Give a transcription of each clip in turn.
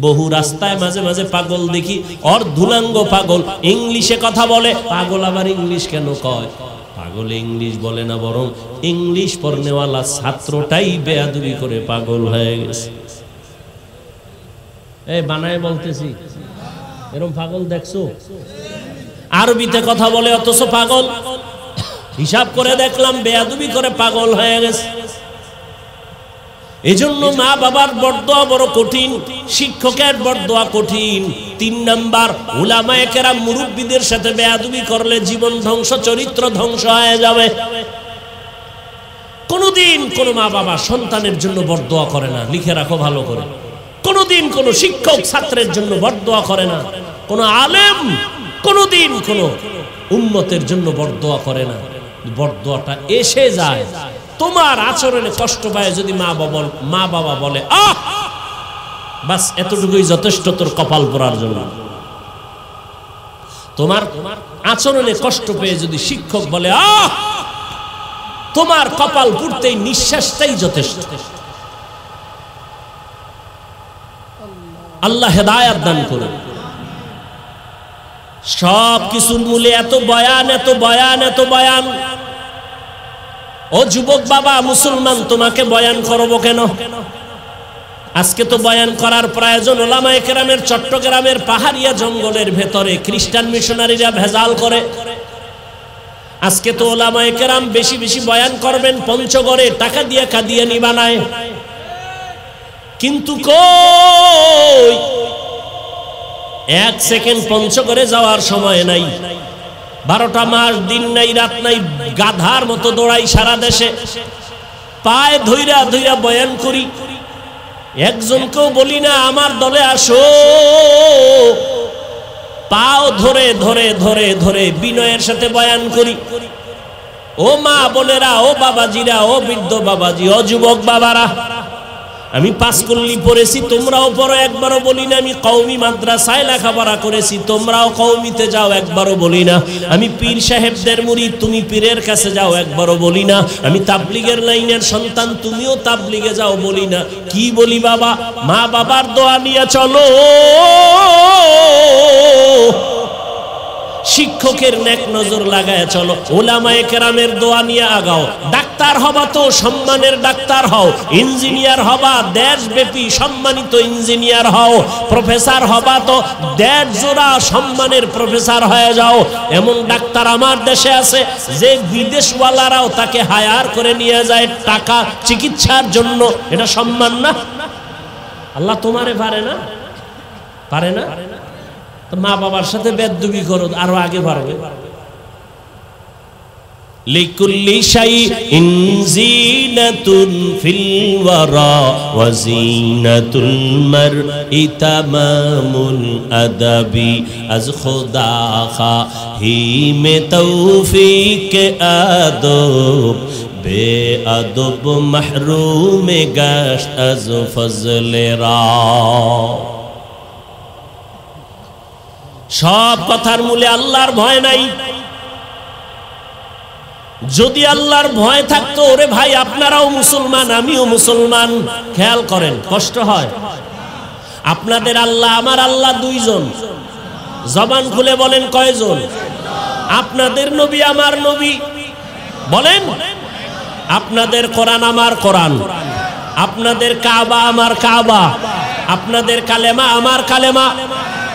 বহু রাস্তায় মাঝে মাঝে পাগল দেখি, অর্ধুলাঙ্গ পাগল, ইংলিশে কথা বলে। পাগল আবার ইংলিশ কেন কয়? পাগলে ইংলিশ বলে না, বরং ইংলিশ পড়নেওয়ালা ছাত্রটাই বেয়াদবি করে পাগল হয়ে গেছে। এই বানায় বলতেছি, এরকম পাগল দেখছো? আরবিতে কথা বলে অথচ পাগল। হিসাব করে দেখলাম বেয়াদবি করে পাগল হয়ে গেছে। এজন্য মা বাবার বরদোয়া বড় কঠিন, শিক্ষকের বরদোয়া কঠিন। 3 নাম্বার, উলামায়ে কেরাম মুরব্বিদের সাথে বেয়াদবি করলে জীবন ধ্বংস, চরিত্র ধ্বংস হয়ে যাবে। কোনদিন কোন মা বাবা সন্তানের জন্য বরদোয়া করে না, লিখে রাখো ভালো করে। কোনদিন কোন শিক্ষক ছাত্রের জন্য বরদোয়া করে না, কোন আলেম কোনদিন কোন উম্মতের জন্য বরদোয়া করে না। বরদোয়াটা এসে যায় তোমার আচরণে কষ্ট পায় যদি মা বাবা বলে আহ, বাস এতটুকুই যথেষ্ট তোর কপাল পোড়ার জন্য। তোমার আচরণে কষ্ট পেয়ে যদি শিক্ষক বলে আহ, তোমার কপাল পুড়তেই নিঃশ্বাসটাই যথেষ্ট। আল্লাহ হেদায়েত দান করুন। সব কিছুর মূলে এত বয়ান, এত বয়ান, এত বয়ান। ও যুবক বাবা মুসলমান, তোমাকে বয়ান করবো কেন? আজকে তো বয়ান করার প্রয়োজন। ওলামায়ে কেরামের চট্টগ্রামের পাহাড়িয়া জঙ্গলের ভেতরে খ্রিস্টান মিশনারিরা ভেজাল করে। আজকে তো ওলামায়ে কেরাম বেশি বেশি বয়ান করবেন, পঞ্চগড়ে টাকা দিয়ে কাদিয়ানি বানায়। কিন্তু কই 1 সেকেন্ড পঞ্চগড়ে যাওয়ার সময় নাই। 12টা মাস দিন নাই রাত নাই, গাধার মতো দৌড়াই সারা দেশে, পায়ে ধইরা ধইরা বয়ান করি। একজনকেও বলি না আমার দলে আসো, পাও ধরে ধরে ধরে ধরে বিনয়ের সাথে বয়ান করি। ও মা বোনেরা, ও বাবাজিরা, ও বৃদ্ধ বাবাজি, ও যুবক বাবারা, আমি 5 কল্লি পড়েছি, তোমরাও পড়ো, একবারও বলি না। আমি কওমি মাদ্রাসায় লেখাপড়া করেছি, তোমরাও কওমিতে যাও, একবারও বলি না। আমি পীর সাহেবদের মুরিদ, তুমি পীরের কাছে যাও, একবারও বলি না। আমি তাবলিগের লাইনের সন্তান, তুমিও তাবলিগে যাও, বলি না। কি বলি বাবা? মা বাবার দোয়া নিয়ে চলো, শিক্ষকের নেক নজর লাগায় চলো, ওলামায়ে কেরামের দোয়া নিয়ে আগাও। ডাক্তার হবা তো সম্মানের ডাক্তার হও, ইঞ্জিনিয়ার হবা দেশব্যাপী সম্মানিত ইঞ্জিনিয়ার হও, প্রফেসর হবা তো দেশ জোড়া সম্মানের প্রফেসর হয়ে যাও। এমন ডাক্তার আমার দেশে আছে যে বিদেশওয়ালারাও তাকে হায়ার করে নিয়ে যায় টাকা চিকিৎসার জন্য। এটা সম্মান না? আল্লাহ তোমারে পারে না? পারে না? মা বাবার সাথে বেয়াদবি করো, আরো আগে বাড়বে। লিকুল্লি শাইইন জিনাতুন ফিল ওয়ারা ওয়া জিনাতুল মারই তামামুল আদাবি আজ খুদা খাহিমে তৌফিক আদব বেআদব মাহরুমে গাশত আজ ফজলে রা। সব কথার মূলে আল্লাহর ভয় নাই। যদি আল্লাহর ভয় থাকতো, ওরে ভাই আপনারাও মুসলমান, আমিও মুসলমান। খেয়াল করেন, কষ্ট হয়? আপনাদের আল্লাহ আমার আল্লাহ 2 জন। জবান খুলে বলেন কয়জন? আপনাদের নবী আমার নবী বলেন। আপনাদের কোরআন আমার কোরআন, আপনাদের কাবা আমার কাবা, আপনাদের কালেমা আমার কালেমা,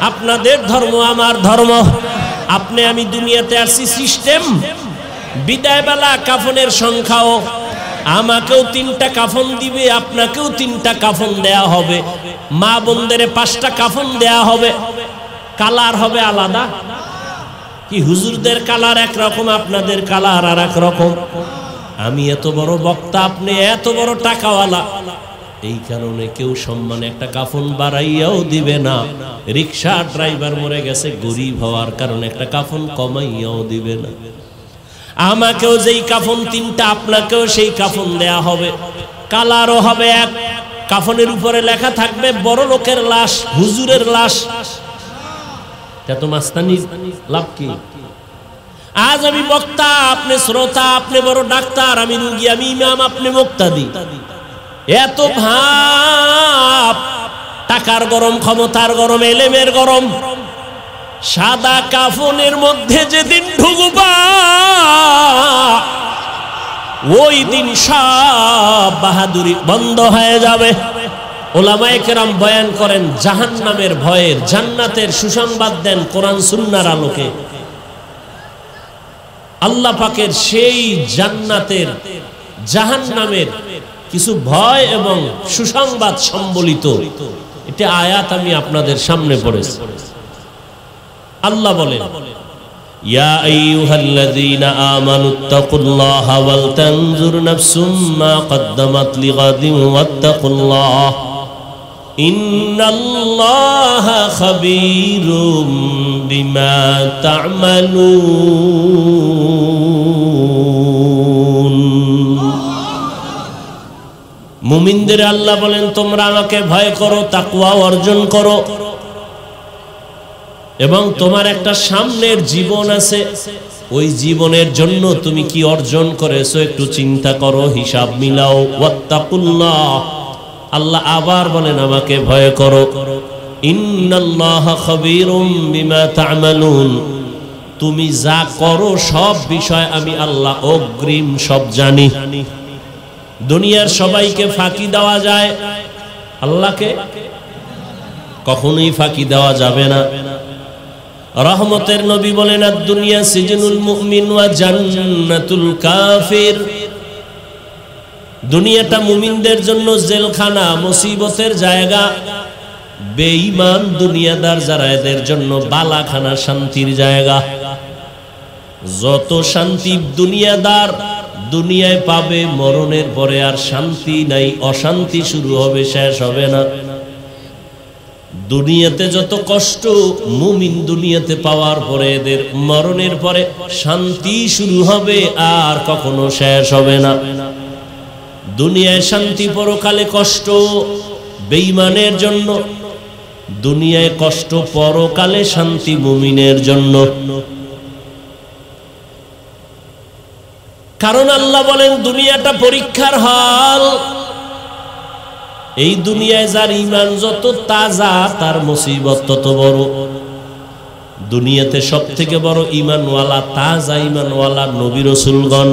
আপনাদের ধর্ম আমার ধর্ম। আপনি আমি দুনিয়াতে আসছি সিস্টেম। বিদায়বেলা কাফনের সংখ্যাও, আমাকেও 3টা কাফন দিবে, আপনাকেও 3টা কাফন দেয়া হবে, মা বোনদের 5টা কাফন দেয়া হবে। কালার হবে আলাদা। কি হুজুরদের কালার একরকম, আপনাদের কালার আর এক রকম। আমি এত বড় বক্তা, আপনি এত বড় টাকাওয়ালা, এই কারণে কেউ সম্মানে একটা কাফন বাড়াইয়াও দিবে না। রিক্সা ড্রাইভার মরে গেছে, গরিব হওয়ার কারণে একটা কাফন কমাইয়াও দিবে না। আমাকেও যেই কাফন 3টা, আপনাকেও সেই কাফন দেয়া হবে। কালারও হবে এক। কাফনের উপরে লেখা থাকবে বড় লোকের লাশ, হুজুরের লাশ। এত মাস্তানি লাভ কি? আজ আমি বক্তা, আপনি শ্রোতা, আপনি বড় ডাক্তার, আমি রুগী, আমি ইমাম, আপনি মুক্তাদি। এত ভাব টাকার গরম, ক্ষমতার গরম, এলেমের গরম। সাদা কাফনের মধ্যে যেদিন ঢুকবা ওই দিন সব বাহাদুরি বন্ধ হয়ে যাবে। ওলামায়ে কেরাম বয়ান করেন জাহান্নামের ভয়ের, জান্নাতের সুসংবাদ দেন কোরআন সুন্নাহর আলোকে। আল্লাহ পাকের সেই জান্নাতের জাহান্নামের কিছু ভয় এবং সুসংবাদ সম্বলিত এটা আয়াত আমি আপনাদের সামনে পড়েছি। আল্লাহ বলেন, ইয়া আইয়ুহাল্লাযীনা আমানুত্তাকুল্লাহা ওয়াল তানজুর নাফসুম মা কদ্দামাত লিগাদিন ওয়াত্তাকুল্লাহ ইন্নাল্লাহা খাবীরুম বিমা তা'মালুন। মুমিনদের আল্লাহ বলেন তোমরা আমাকে ভয় করো, তাকওয়া অর্জন করো, এবং তোমার একটা সামনের জীবন আছে, ওই জীবনের জন্য তুমি কি অর্জন করেছো একটু চিন্তা করো, হিসাব মিলাও। ওয়াত্তাকুল্লাহ, আল্লাহ আবার বলেন আমাকে ভয় করো। ইন্নাল্লাহা খাবীরুম বিমা তা'মালুন, তুমি যা করো সব বিষয় আমি আল্লাহ অগ্রিম সব জানি। দুনিয়ার সবাইকে ফাঁকি দেওয়া যায়, আল্লাহকে কখনোই ফাঁকি দেওয়া যাবে না। রহমতের নবী বলেন আদ-দুনিয়া সিজনুল মুমিন ওয়া জান্নাতুল কাফির, দুনিয়াটা মুমিনদের জন্য জেলখানা, মুসিবতের জায়গা। বেঈমান দুনিয়াদার যারা এদের জন্য বালাখানা, শান্তির জায়গা। যত শান্তি দুনিয়াদার দুনিয়ায় পাবে, মরণের পরে আর শান্তি নাই, অশান্তি শুরু হবে, শেষ হবে না। দুনিয়াতে যত কষ্ট মুমিন দুনিয়াতে পাওয়ার পরে এদের মরণের পরে শান্তি শুরু হবে, আর কখনো শেষ হবে না। দুনিয়ায় শান্তি, পরকালে কষ্ট বেঈমানের জন্য, দুনিয়ায় কষ্ট, পরকালে শান্তি মুমিনের জন্য। কারণ আল্লাহ বলেন দুনিয়াটা পরীক্ষার হল। এই দুনিয়ায় যার ঈমান যত তাজা তার মুসিবত তত বড়। দুনিয়াতে সবথেকে বড় ঈমানওয়ালা, তাজা ঈমানওয়ালা নবী রাসূলগণ,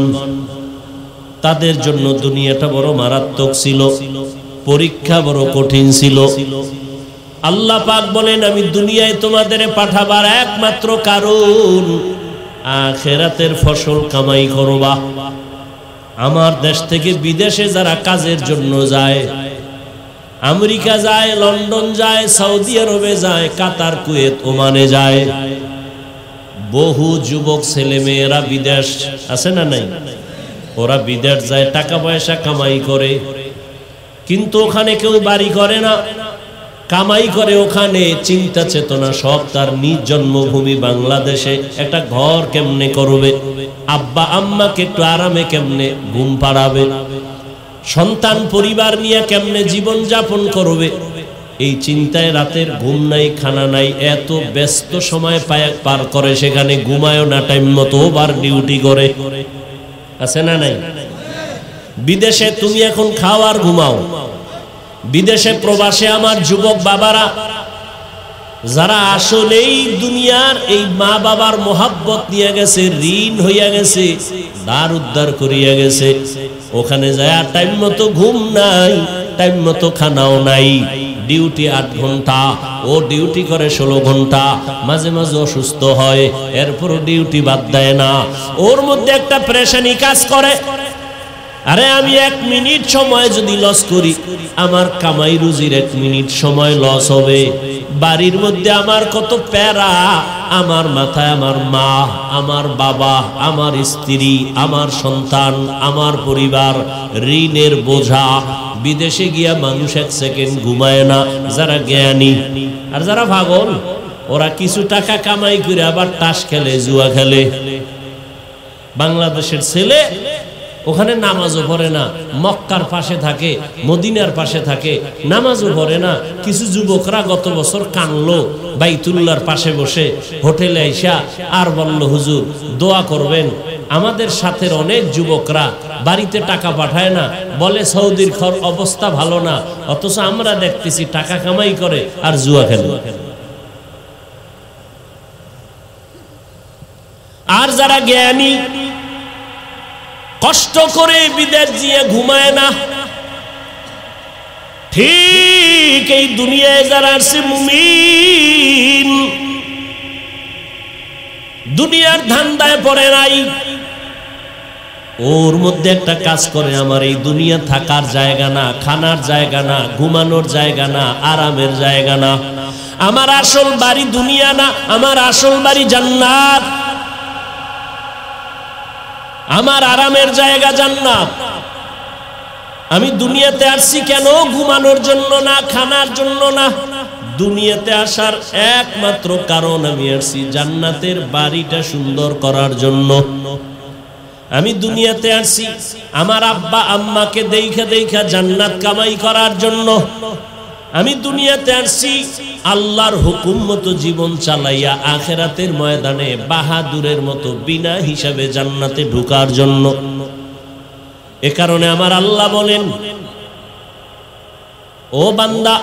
তাদের জন্য দুনিয়াটা বড় মারাত্মক ছিল, পরীক্ষা বড় কঠিন ছিল। আল্লাহ পাক বলেন আমি দুনিয়ায় তোমাদের পাঠাবার একমাত্র কারণ আখিরাতের ফসল কামাই করবা। আমার দেশ থেকে বিদেশে যারা কাজের জন্য যায়, আমেরিকা যায়, লন্ডন যায়, সৌদি আরবে যায়, কাতার, কুয়েত, ওমানে যায়, বহু যুবক ছেলে মেয়েরা বিদেশ আছে না নাই, ওরা বিদেশ যায়, টাকা পয়সা কামাই করে, কিন্তু ওখানে কেউ বাড়ি করে না, কামাই করে ওখানে, চিন্তা চেতনা সব তার নিজ জন্মভূমি বাংলাদেশে একটা ঘর কেমনে করবে, আব্বা আম্মাকে একটু আরামে কেমনে ঘুম পাড়াবে, সন্তান পরিবার নিয়ে কেমনে জীবন যাপন করবে, এই চিন্তায় রাতের ঘুম নাই, খানা নাই, এত ব্যস্ত সময় পার করে, সেখানে ঘুমায়ও না টাইম মতো, ওভার ডিউটি করে, আছে না নাই? বিদেশে তুমি এখন খাও আর ঘুমাও। বিদেশে প্রবাসে আমার যুবক বাবারা যারা আসলেই দুনিয়ার এই মা বাবার মোহাব্বত নিয়ে গেছে, ঋণ হইয়া গেছে, দ্বার উদ্ধার করিয়া গেছে, ওখানে যায় টাইম মতো ঘুম নাই, টাইম মতো খানাও নাই, ডিউটি 8 ঘন্টা, ও ডিউটি করে 16 ঘন্টা, মাঝে মাঝে অসুস্থ হয়, এরপরও ডিউটি বাদ দেয় না, ওর মধ্যে একটা পেরেশানি কাজ করে, আরে আমি 1 মিনিট সময় যদি লস করি, আমার কামাই রুজির 1 মিনিট সময় লস হবে, বাড়ির মধ্যে আমার কত প্যারা, আমার মাথায় আমার মা, আমার বাবা, আমার স্ত্রী, আমার সন্তান, আমার পরিবার, ঋণের বোঝা। বিদেশে গিয়া মানুষ 1 সেকেন্ড ঘুমায় না, যারা জ্ঞানী। আর যারা পাগল, ওরা কিছু টাকা কামাই করে আবার তাস খেলে, জুয়া খেলে। বাংলাদেশের ছেলে ওখানে নামাজও পড়ে না, মক্কার পাশে থাকে, মদিনার পাশে থাকে, নামাজও পড়ে না। কিছু যুবকরা গত বছর কানলো বাইতুল্লাহর পাশে বসে, হোটেলে আইসা আর বলল হুজুর দোয়া করবেন, আমাদের সাথে অনেক যুবকরা বাড়িতে টাকা পাঠায় না, বলে সৌদির অবস্থা ভালো না, অথচ আমরা দেখতেছি টাকা কামাই করে আর জুয়া খেলে। আর যারা জ্ঞানী কষ্ট করে বিদেশ গিয়ে ঘুমায় না, ঠিক এই দুনিয়ায় যারা আছে মুমিন, দুনিয়ার ধান্দায় পড়ে নাই, ওর মধ্যে একটা কাজ করে, আমার এই দুনিয়া থাকার জায়গা না, খানার জায়গা না, ঘুমানোর জায়গা না, আরামের জায়গা না, আমার আসল বাড়ি দুনিয়া না, আমার আসল বাড়ি জান্নাত, আমার আরামের জায়গা জান্নাত। আমি দুনিয়াতে আসছি কেন? ঘুমানোর জন্য না, খানার জন্য না, দুনিয়াতে আসার একমাত্র কারণ আমি আসছি জান্নাতের বাড়িটা সুন্দর করার জন্য। আমি দুনিয়াতে আসছি আমার আব্বা আম্মাকে দেখা দেখা জান্নাত কামাই করার জন্য। আমি দুনিয়াতে আসছি আল্লাহর হুকুম মতো জীবন চালাইয়া আখিরাতের ময়দানে বাহাদুরের মতো বিনা হিসাবে জান্নাতে ঢোকার জন্য। এ কারণে আমার আল্লাহ বলেন, ও বান্দা,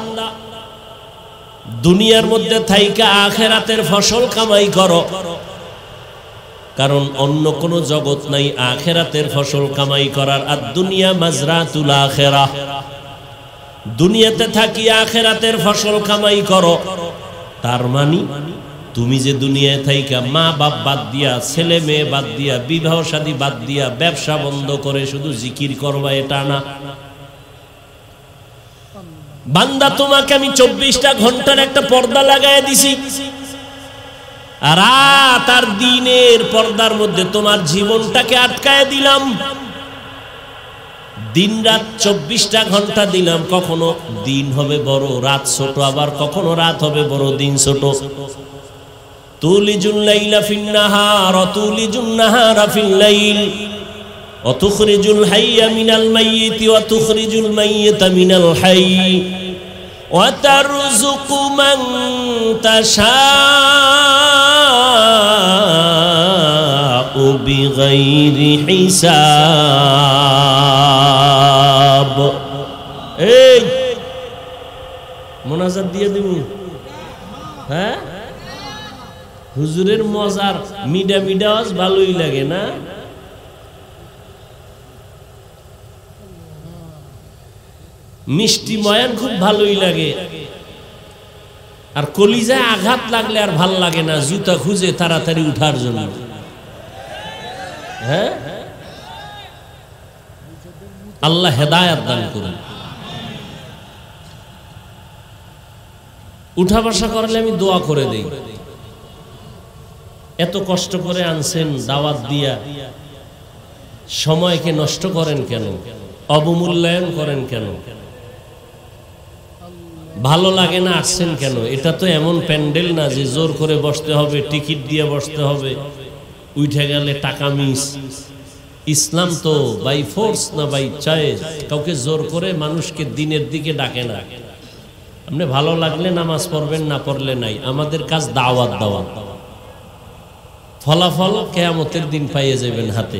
দুনিয়ার মধ্যে থাইকা আখিরাতের ফসল কামাই করো, কারণ অন্য কোন জগৎ নাই আখিরাতের ফসল কামাই করার। আর দুনিয়া মাজরাতুল আখিরাহ, দুনিয়াতে থাকি আখিরাতের ফসল কামাই করো। তার মানে তুমি যে দুনিয়ায় থাইকা মা বাপ বাদ দিয়া, ছেলে মেয়ে বাদ দিয়া, বিবাহ শাদী বাদ দিয়া, ব্যবসা বন্ধ করে শুধু জিকির করবা, এটা না। বান্দা, তোমাকে আমি 24টা ঘন্টার একটা পর্দা লাগায় দিছি, রাত আর দিনের পর্দার মধ্যে তোমার জীবনটাকে আটকায় দিলাম। দিন রাত 24টা ঘন্টা দিলাম, কখনো দিন হবে বড়, রাত ছোট, আবার কখনো রাত হবে বড়, দিন ছোট। তুলিজুল লাইলা ফিন নাহার ওয়া তুলিজুন নাহারা ফিল লাইল ওয়া তুখরিজুল হাইয়া মিনাল মাইয়িতি ওয়া তুখরিজুল মাইয়িতা মিনাল হাইয়্যি ওয়া তারযুকু মান তাশাউ বিগাইরি হিসাব। এই মোনাজাত দিয়ে দিব, হ্যাঁ? হুজুরের মজার মিডা মিডা আওয়াজ ভালোই লাগে না? মিষ্টি ময়ান খুব ভালোই লাগে, আর কলিজায় আঘাত লাগলে আর ভাল লাগে না, জুতা খুঁজে তাড়াতাড়ি উঠার জন্য। হ্যাঁ, আল্লাহ হেদায়েত দান করুন। উঠা বসা করলে আমি দোয়া করে দেই। এত কষ্ট করে আনছেন দাওয়াত দিয়া, সময়কে নষ্ট করেন কেন? অবমূল্যায়ন করেন কেন? ভালো লাগে না আসছেন কেন? এটা তো এমন প্যান্ডেল না যে জোর করে বসতে হবে, টিকিট দিয়ে বসতে হবে, উঠে গেলে টাকা মিস। ইসলাম তো বাই ফোর্স না বাই চয়েস, কাউকে জোর করে মানুষকে দিনের দিকে ডাকে না। আপনি ভালো লাগলে নামাজ পড়বেন, না পড়লে নাই। আমাদের কাজ দাওয়াত দেওয়া। ফলাফল কিয়ামতের দিন পাইয়ে যাবেন হাতে,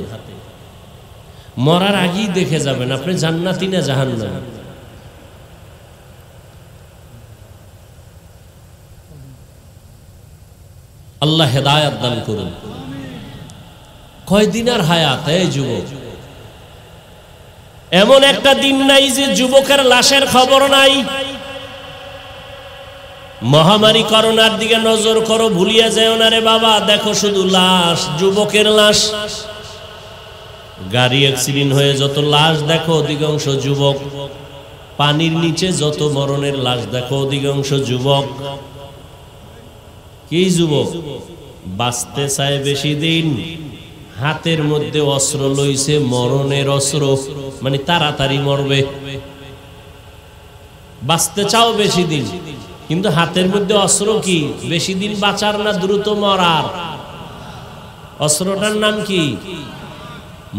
মরার আগেই দেখে যাবেন আপনি জান্নাতি না জাহান্নামী। আল্লাহ হেদায়েত দান করুন। কয়দিন আর হায়াত এই যুবক? এমন একটা দিন নাই যে যুবকের লাশের খবর নাই। মহামারী করোনার দিকে নজর করো, ভুলিয়া যাও না রে বাবা। দেখো শুধু লাশ, যুবকের লাশ। গাড়ি অ্যাক্সিডেন্ট হয়ে যত লাশ দেখো, অধিকাংশ যুবক। পানির নিচে যত মরণের লাশ দেখো, অধিকাংশ যুবক। কি যুবক? বাঁচতে চায় বেশি দিন, হাতের মধ্যে অস্ত্র লইছে, মরণের অস্ত্র, মানে তাড়াতাড়ি মরবে। বাঁচতে চাও বেশি দিন, কিন্তু হাতের মধ্যে অস্ত্র কি? বেশি দিন বাঁচার না দ্রুত মরার? অস্ত্রটার নাম কি?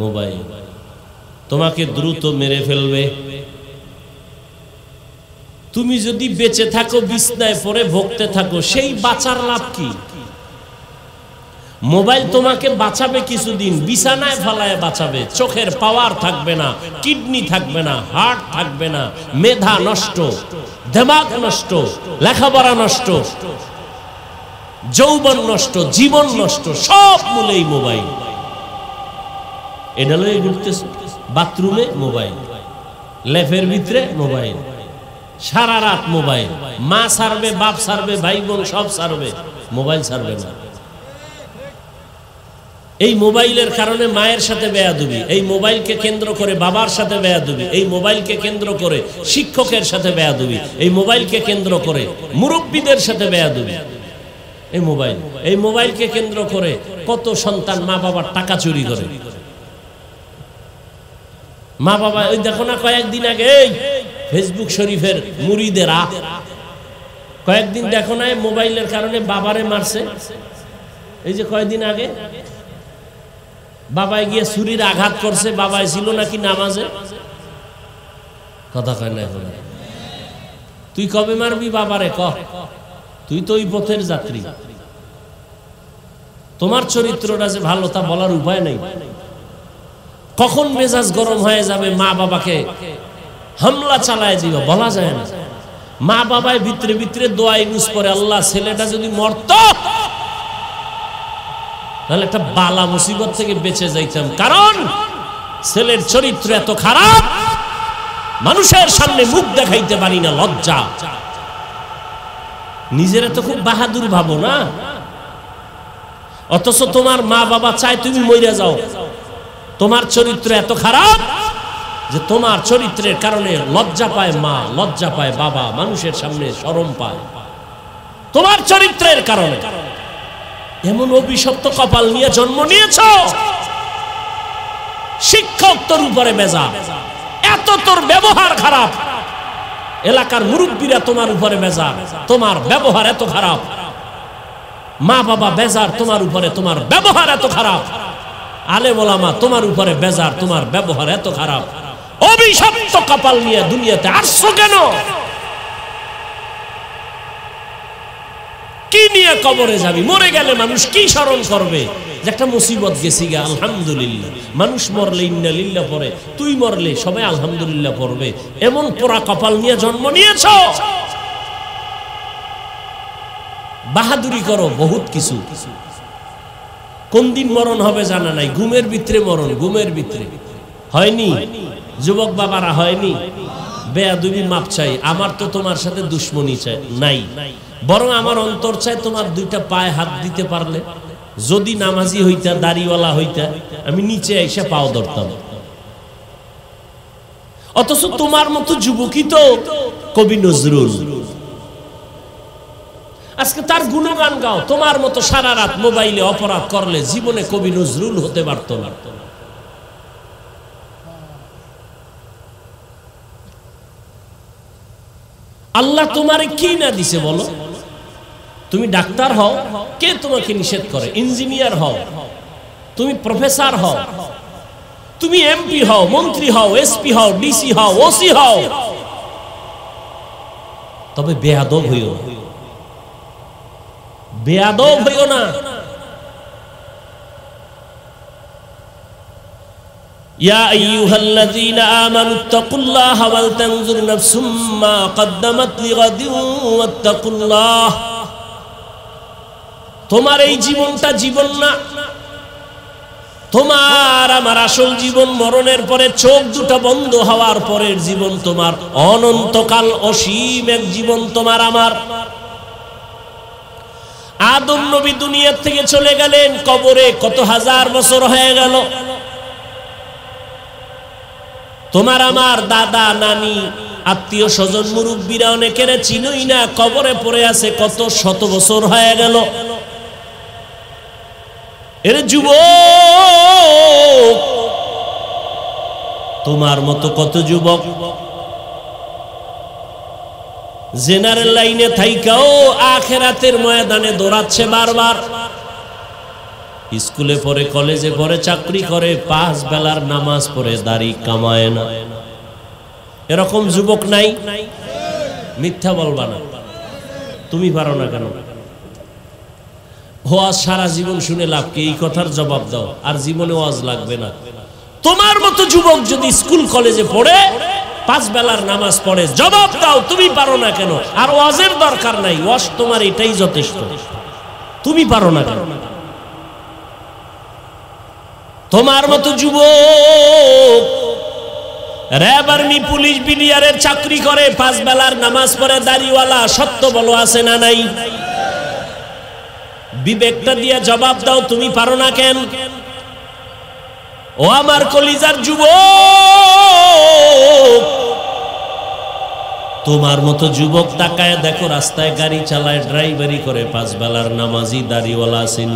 মোবাইল। তোমাকে দ্রুত মেরে ফেলবে। তুমি যদি বেঁচে থাকো, বিছনায় পড়ে ভুগতে থাকো, সেই বাঁচার লাভ কি? মোবাইল তোমাকে বাঁচাবে কিছুদিন, বিছানায় ফেলায় বাঁচাবে, চোখের পাওয়ার থাকবে না, কিডনি থাকবে না, হার্ট থাকবে না, মেধা নষ্ট, দিমাগ নষ্ট, লেখাপড়া নষ্ট, যৌবন নষ্ট, জীবন নষ্ট, সব মূলেই মোবাইল। এটা লয়ে ঘুরতেছে, বাথরুমে মোবাইল, লেফের ভিতরে মোবাইল, সারা রাত মোবাইল, মা ছাড়বে, বাপ ছাড়বে, ভাই বোন সব ছাড়বে, মোবাইল ছাড়বে না। এই মোবাইলের কারণে মায়ের সাথে বেয়াদবি, এই মোবাইলকে কেন্দ্র করে বাবার সাথে বেয়াদবি, এই মোবাইলকে কেন্দ্র করে শিক্ষকের সাথে বেয়াদবি, এই মোবাইলকে কেন্দ্র করে মুরব্বীদের সাথে বেয়াদবি। এই মোবাইলকে কেন্দ্র করে কত সন্তান মা বাবার টাকা চুরি করে। মা বাবা ওই দেখো না, কয়েকদিন আগে এই ফেসবুক শরীফের মুরিদেরা কয়েকদিন দেখো না মোবাইলের কারণে বাবারে মারছে। এই যে কয়েকদিন আগে বাবায় গিয়ে ছুরির আঘাত করছে, বাবায় ছিল নাকি নামাজে, কথা কয় না এখন। তুই কবে মারবি বাবারে ক? তুই তো ওই পথের যাত্রী, তোমার চরিত্রটা যে ভালো তা বলার উপায় নেই। কখন মেজাজ গরম হয়ে যাবে মা বাবাকে হামলা চালায় দিও বলা যায় না। মা বাবায় ভিতরে ভিতরে দোয়া ইউজ করে, আল্লাহ ছেলেটা যদি মরত তাহলে একটা বালা মুসিবত থেকে বেঁচে যাইতাম, কারণ ছেলের চরিত্র এত খারাপ, মানুষের সামনে মুখ দেখাইতে পারি না, লজ্জা। নিজেরা তো খুব বাহাদুর ভাবো না, অথচ তোমার মা বাবা চায় তুমি মইরা যাও। তোমার চরিত্র এত খারাপ যে তোমার চরিত্রের কারণে লজ্জা পায় মা, লজ্জা পায় বাবা, মানুষের সামনে শরম পায় তোমার চরিত্রের কারণে। এমন অভিশপ্ত কপাল নিয়ে জন্ম নিয়েছ, শিক্ষক তোর উপরে বেজা, এত তোর ব্যবহার খারাপ, এলাকার মুরব্বীরা তোমার উপরে বেজা, তোমার ব্যবহার এত খারাপ, মা বাবা বেজার তোমার উপরে, তোমার ব্যবহার এত খারাপ, আলেম ওলামা তোমার উপরে বেজার, তোমার ব্যবহার এত খারাপ। অভিশপ্ত কপাল নিয়ে দুনিয়াতে আসছো কেন? কি নিয়ে কবরে যাবি? মরে গেলে মানুষ কি স্মরণ করবে? যে একটা মুসিবত গেছি গা, আলহামদুলিল্লাহ। মানুষ মরলে ইন্না লিল্লাহ পড়ে, তুই মরলে সবাই আলহামদুলিল্লাহ পড়বে। এমন পোড়া কপাল নিয়ে জন্ম নিয়েছ, বাহাদুরি করো বহুত কিছু। কোন দিন মরণ হবে জানা নাই, ঘুমের ভিতরে মরণ, ঘুমের ভিতরে হয়নি। যুবক বাবারা হয়নি, বেয়াদবি মাপ চাই। আমার তো তোমার সাথে দুশ্মনী চাই নাই, বরং আমার অন্তর চাই তোমার দুইটা পায়ে হাত দিতে পারলে, যদি নামাজি হইতা, দাড়িওয়ালা হইতা, আমি নিচে এসে পাও ধরতাম। অথচ তোমার মতো যুবকই তো কবি নজরুল, আজকে তার গুণগান গাও। তোমার মতো সারা রাত মোবাইলে অপরাধ করলে জীবনে কবি নজরুল হতে পারত না। আল্লাহ তোমারে কি না দিছে বলো? তুমি ডাক্তার হও, কে তোমাকে নিষেধ করে? ইঞ্জিনিয়ার হও, তুমি প্রফেসর হও, তুমি এমপি হও, মন্ত্রী হও, এসপি হও, ডিসি হও, ওসি হও, তবে বেয়াদব হইও, বেয়াদব হইও না। ইয়া আইয়ুহাল্লাযীনা আমানুত্তাকুল্লাহা ওয়াল তানজুর নাফসুম মা কদ্দামাত লিগাদিন ওয়াত্তাকুল্লাহ। তোমার এই জীবনটা জীবন না, তোমার আমার আসল জীবন মরণের পরে, চোখ দুটো বন্ধ হওয়ার পরের জীবন তোমার, অনন্তকাল অসীম এক জীবন তোমার আমার। আদম নবী দুনিয়া থেকে চলে গেলেন, কবরে কত হাজার বছর হয়ে গেল। তোমার আমার দাদা নানি আত্মীয় স্বজন মুরব্বীরা অনেকের চিনই না, কবরে পড়ে আছে কত শত বছর হয়ে গেল। এর যুবক, তোমার মতো কত যুবক জেনারেল লাইনে থাইকাও আখিরাতের ময়দানে দৌড়াচ্ছে বারবার। স্কুলে পড়ে, কলেজে পড়ে, চাকরি করে, 5 বেলার নামাজ পড়ে, দাড়ি কামায় না। এরকম যুবক নাই? মিথ্যা বলবা না, তুমি পারো না কেন? ওয়াজ সারা জীবন শুনে লাভ কি? এই কথার জবাব দাও, আর জীবনে ওয়াজ লাগবে না। তোমার মতো যুবক যদি স্কুল কলেজে পড়ে 5 বেলার নামাজ পড়ে, জবাব দাও তুমি পারো না কেন? আর ওয়াজের দরকার নাই, ওয়াজ তোমার এটাই যথেষ্ট। তুমি পারো না কেন? তোমার মতো যুবক র‍্যাব, আর্মি, পুলিশ, বিডিআরের চাকরি করে, 5 বেলার নামাজ পড়ে, দাড়িওয়ালা, সত্য বলো আছে না নাই? বিবেকটা দিয়ে জবাব দাও তুমি পারো না কেন? ও আমার কলিজার যুবক, তোমার মতো যুবক তাকায় দেখো, রাস্তায় গাড়ি চালায়, ড্রাইভারি করে, 5 বেলার নামাজি, দাড়িওয়ালা আছেন।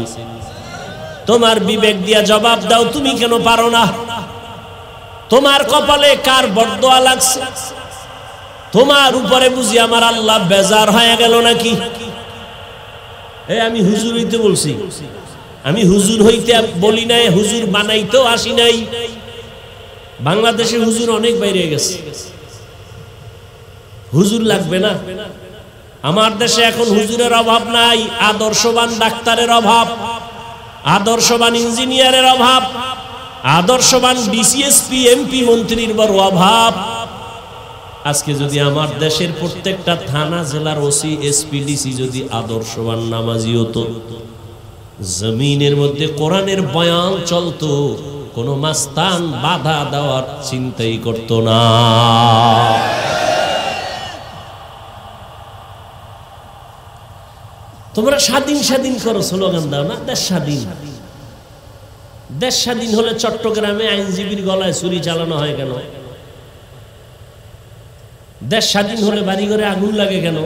তোমার বিবেক দিয়া জবাব দাও তুমি কেন পারো না? তোমার কপালে কার বরদোয়া লাগছে? তোমার উপরে বুঝি আমার আল্লাহ বেজার হয়ে গেল নাকি? আমি হুজুর হইতে বলছি, আমি হুজুর হইতে বলি নাই, হুজুর বানাইতেও আসি নাই। বাংলাদেশে হুজুর অনেক বাইরে গেছে, হুজুর লাগবে না। আমার দেশে এখন হুজুরের অভাব নাই, আদর্শবান ডাক্তারের অভাব, আদর্শবান ইঞ্জিনিয়ারের অভাব, আদর্শবান ডিসিএসপি, এমপি, মন্ত্রীর বড় অভাব। আজকে যদি আমার দেশের প্রত্যেকটা থানা, জেলার ওসি, এসপি, ডিসি যদি আদর্শবান নামাজি হতো, জমিনের মধ্যে কোরআনের বয়ান চলতো, কোনো মাস্তান বাধা দেওয়ার চিন্তাই করত না। তোমরা স্বাধীন স্বাধীন করো, স্লোগান দাও না, দেশ স্বাধীন। দেশ স্বাধীন হলে চট্টগ্রামে আইনজীবীর গলায় ছুরি চালানো হয় কেন? দেশ স্বাধীন হলে বাড়িঘরে আগুন লাগে কেন?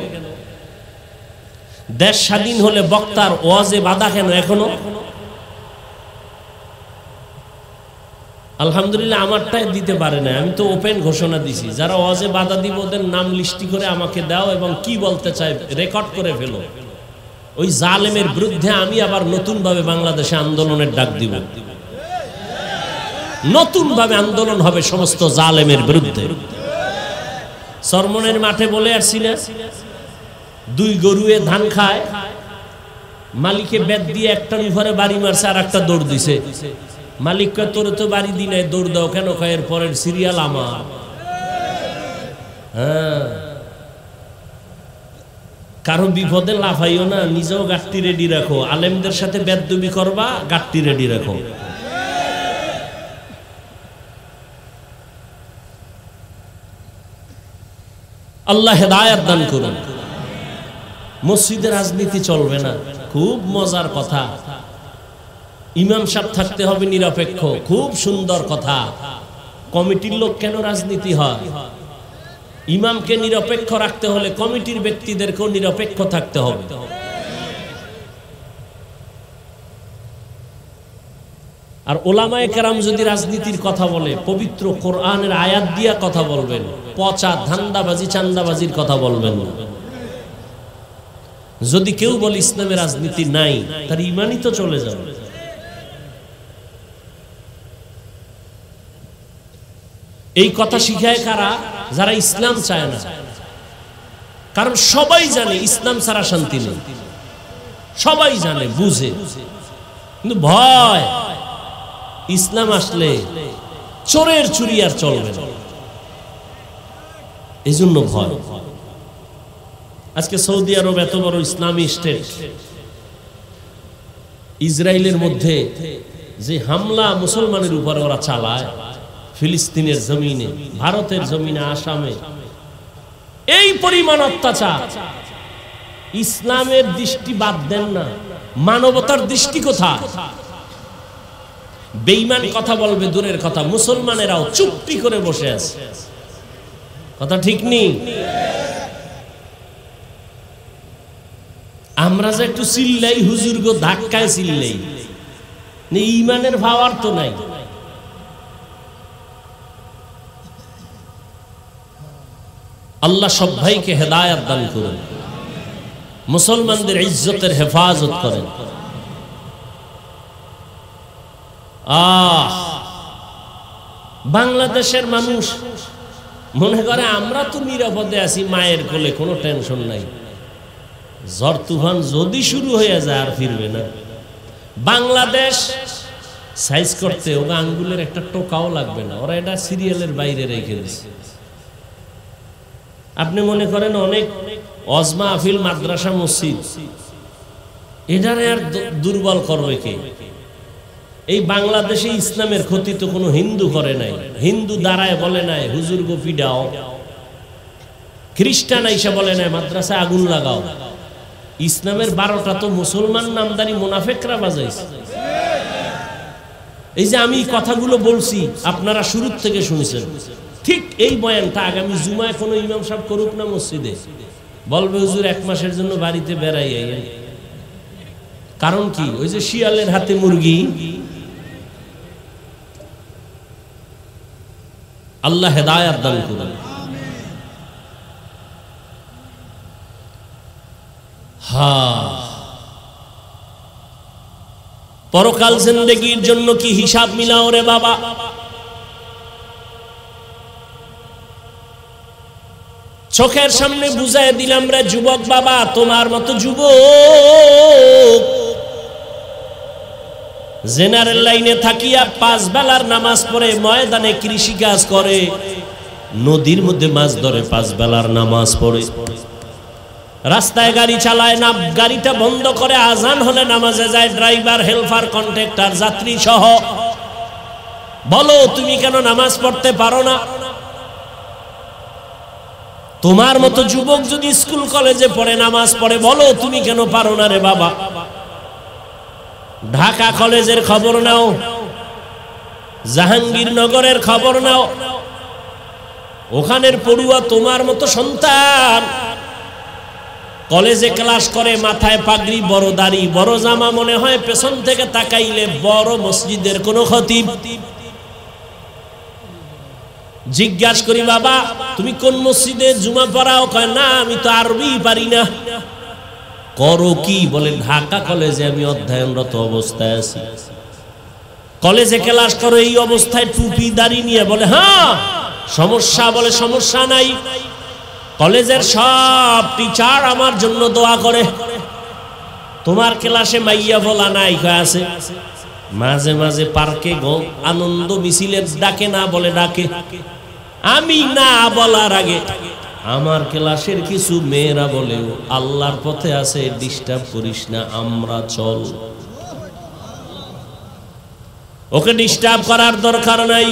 দেশ স্বাধীন হলে বক্তার ওয়াজে বাধা কেন এখনো? আলহামদুলিল্লাহ আমারটাই দিতে পারে না, আমি তো ওপেন ঘোষণা দিছি, যারা ওয়াজে বাধা দিব ওদের নাম লিস্টি করে আমাকে দাও এবং কি বলতে চাই রেকর্ড করে ফেলো। ওই জালেমের বিরুদ্ধে আমি আবার নতুন ভাবে বাংলাদেশে আন্দোলনের ডাক দিব। নতুন ভাবে আন্দোলন হবে সমস্ত জালেমের বিরুদ্ধে। সরমনের মাঠে বলে আসছি না, 2 গরুয়ে ধান খায়, মালিকে বেদ দিয়ে একটার উপরে বাড়ি মারছে আর একটা দৌড় দিছে। মালিক কয় তোরে তো বাড়ি দি নাই, দৌড় দাও কেন? কয় এর পরের সিরিয়াল আমার। হ্যাঁ, কারো বিপদে লাফাইও না, নিজেও গাট্টি রেডি রাখো। আলেমদের সাথে বেদবি করবা, গাট্টি রেডি রাখো। আল্লাহ হেদায়েত দান করুন। মসজিদে রাজনীতি চলবে না, খুব মজার কথা। ইমাম সাহেব থাকতে হবে নিরপেক্ষ, খুব সুন্দর কথা। কমিটির লোক কেন রাজনীতি হয়? ইমামকে নিরপেক্ষ রাখতে হলে কমিটির ব্যক্তিদেরকেও নিরপেক্ষ থাকতে হবে। আর ওলামায়ে কেরাম যদি রাজনীতির কথা বলে, পবিত্র কোরআনের আয়াত দিয়া কথা বলবেন, পচা ধান্দাবাজি চান্দাবাজির কথা বলবেন না। যদি কেউ বলে ইসলামে রাজনীতি নাই, তার ঈমানই তো চলে যাবে। এই কথা শিখায় কারা? যারা ইসলাম চায় না। কারণ সবাই জানে ইসলাম ছাড়া শান্তি নেই, সবাই জানে, বুঝে, কিন্তু ভয় ইসলাম আসলে চোরের চুরি আর চলবে না, এই জন্য ভয়। আজকে সৌদি আরব এত বড় ইসলামী স্টেট, ইসরায়েলের মধ্যে যে হামলা মুসলমানের উপরে ওরা চালায়, ফিলিস্তিনের জমিনে, ভারতের জমিনে, আসামে, এই পরিমাণ অত্যাচার, ইসলামের দৃষ্টি বাদ দেন না, মানবতার দৃষ্টি কোথায়? বেঈমান কথা বলবে দূরের কথা, মুসলমানেরাও চুপটি করে বসে আছে। কথা ঠিক নেই? আমরা যে একটু চিল্লাই, হুজুর গো ধাক্কায় চিল্লাই, ঈমানের ভাবার তো নাই। আল্লাহ সব ভাইকে হেদায়েত দান করুন, মুসলমানদের ইজ্জতের হেফাজত করেন। বাংলাদেশের মানুষ মনে করে আমরা তো নিরাপদে আছি, মায়ের কোলে, কোনো টেনশন নাই। ঝড় তুফান যদি শুরু হয়ে যায় আর ফিরবে না। বাংলাদেশ সাইজ করতে ওরা আঙ্গুলের একটা টোকাও লাগবে না, ওরা এটা সিরিয়ালের বাইরে রেখে দিচ্ছে। আপনি মনে করেন অনেক অজমা আফিল মাদ্রাসা মসজিদ এটারে আর দুর্বল করবে কে? এই বাংলাদেশে ইসলামের ক্ষতি তো কোনো হিন্দু করে নাই, হিন্দু দাঁড়ায় বলে নাই হুজুর গো পিডাও, খ্রিস্টান আইসা বলে নাই মাদ্রাসায় আগুন লাগাও। ইসলামের 12টা তো মুসলমান নামদারি মুনাফেকরা বাজাইছে। এই যে আমি কথাগুলো বলছি আপনারা শুরু থেকে শুনছেন, ঠিক এই বয়ানটা আগামী জুমায় কোনো ইমাম সাহেব করুক না মসজিদে, বলবে হুজুর 1 মাসের জন্য বাড়িতে বেড়াই আইয়েন। কারণ কি? ওই যে শিয়ালের হাতে মুরগি। আল্লাহ হেদায়েত দান করুন। পরকাল জিন্দেগির জন্য কি হিসাব মিলাও রে বাবা। চোখের সামনে বুঝায় দিলাম রে যুবক বাবা, তোমার মতো যুবক জেনারেল লাইনে থাকিয়া 5 বেলার নামাজ পড়ে ময়দানে কৃষি কাজ করে, নদীর মধ্যে মাছ ধরে 5 বেলার নামাজ পড়ে, রাস্তায় গাড়ি চালায় না, গাড়িটা বন্ধ করে আজান হলে নামাজে যায়, ড্রাইভার হেল্পার কন্ট্রাক্টর যাত্রী সহ। বলো তুমি কেন নামাজ পড়তে পারো না? তোমার মতো যুবক যদি স্কুল কলেজে পড়ে নামাজ পড়ে, বলো তুমি কেন পারো না রে বাবা? ঢাকা কলেজের খবর নাও, জাহাঙ্গীরনগরের খবর নাও, ওখানের পড়ুয়া তোমার মতো সন্তান কলেজে ক্লাস করে, মাথায় পাগড়ি, বড় দাড়ি, বড় জামা, মনে হয় পেছন থেকে তাকাইলে বড় মসজিদের কোন খতিব। জিজ্ঞাসা করি বাবা তুমি কোন মসজিদে জুমা পড়াও? কয় না আমি তো আরবি পারি না। করো কি? বলে ঢাকা কলেজে আমি অধ্যয়নরত অবস্থায় আছি। কলেজে ক্লাস করো এই অবস্থায় টুপি দাড়ি নিয়ে? বলে হ্যাঁ। সমস্যা? বলে সমস্যা নাই, কলেজের সব টিচার আমার জন্য দোয়া করে। তোমার ক্লাসে মাইয়া বলা নাই? আছে মাঝে মাঝে পার্কে আনন্দ মিছিলের ডাকে না? বলে ডাকে। আমি না বলার আগে আমার ক্লাসের কিছু মেয়েরা বলে আল্লাহর পথে আছে, ডিস্টার্ব করিস না, আমরা চল। ওকে ডিস্টার্ব করার দরকার নাই।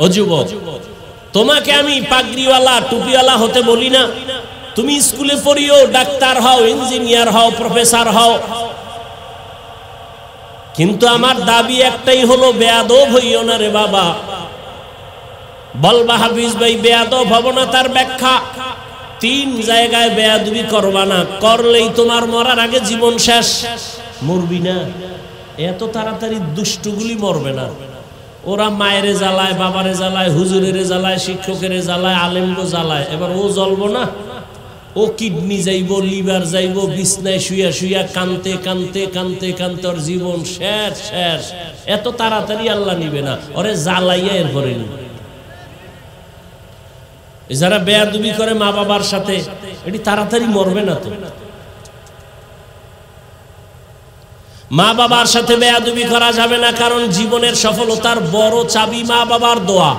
ও যুবক, তোমাকে আমি পাগড়িওয়ালা টুপিওয়ালা হতে বলি না, তুমি স্কুলে পড়িও, ডাক্তার হও, ইঞ্জিনিয়ার হও, প্রফেসর হও, কিন্তু আমার দাবি একটাই হলো বেয়াদব হইও না রে বাবা। বলবা হাফিজ ভাই বেয়াদব হব না, তার ব্যাখ্যা 3 জায়গায় বেয়াদবি করবা না, করলেই তোমার মরার আগে জীবন শেষ। মরবি না, এত তাড়াতাড়ি দুষ্টগুলি মরবে না। ওরা মায়েরে জ্বালায়, বাবারে জ্বালায়, হুজুরের জ্বালায়, শিক্ষকের জ্বালায়, আলেমগো জ্বালায়, এবার ও জ্বলবো না? ও কিডনি যাইব, লিভার যাইব, বিছনায় শুয়া শুয়া কানতে কানতে কানতে কানতে ওর জীবন শেষ শেষ। এত তাড়াতাড়ি আল্লাহ নিবে না, ওরে জ্বালাইয়া এরপরে নিবে। যারা বেয়াদবি করে মা বাবার সাথে, এটি তাড়াতাড়ি মরবে না তো। মা বাবার সাথে বেয়াদবি করা যাবে না, কারণ জীবনের সফলতার বড় চাবি মা বাবার দোয়া।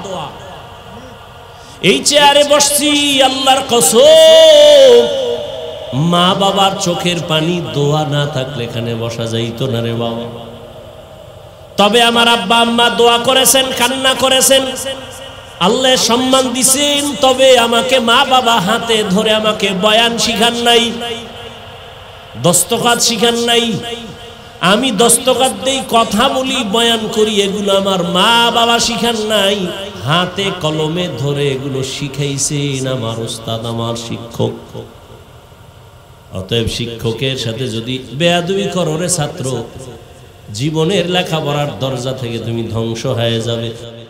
এই চেয়ারে বসছি আল্লাহর কসম, মা বাবার চোখের পানি দোয়া না থাকলে এখানে বসা যাইতো না রে বাবা। তবে আমার আব্বা আম্মা দোয়া করেছেন, কান্না করেছেন, আল্লাহ সম্মান দিছেন, তবে আমাকে মা বাবা হাতে ধরে আমাকে বয়ান শিখান নাই, দস্তখত শিখান নাই। আমি দস্তখত দেই, কথা বলি, বয়ান করি, এগুলো আমার মা বাবা শিখান নাই, হাতে কলমে ধরে এগুলো শিখাইছেন আমার ওস্তাদ, আমার শিক্ষক। অতএব শিক্ষকের সাথে যদি বেয়াদবি করো রে ছাত্র, জীবনের লেখাপড়ার দরজা থেকে তুমি ধ্বংস হয়ে যাবে।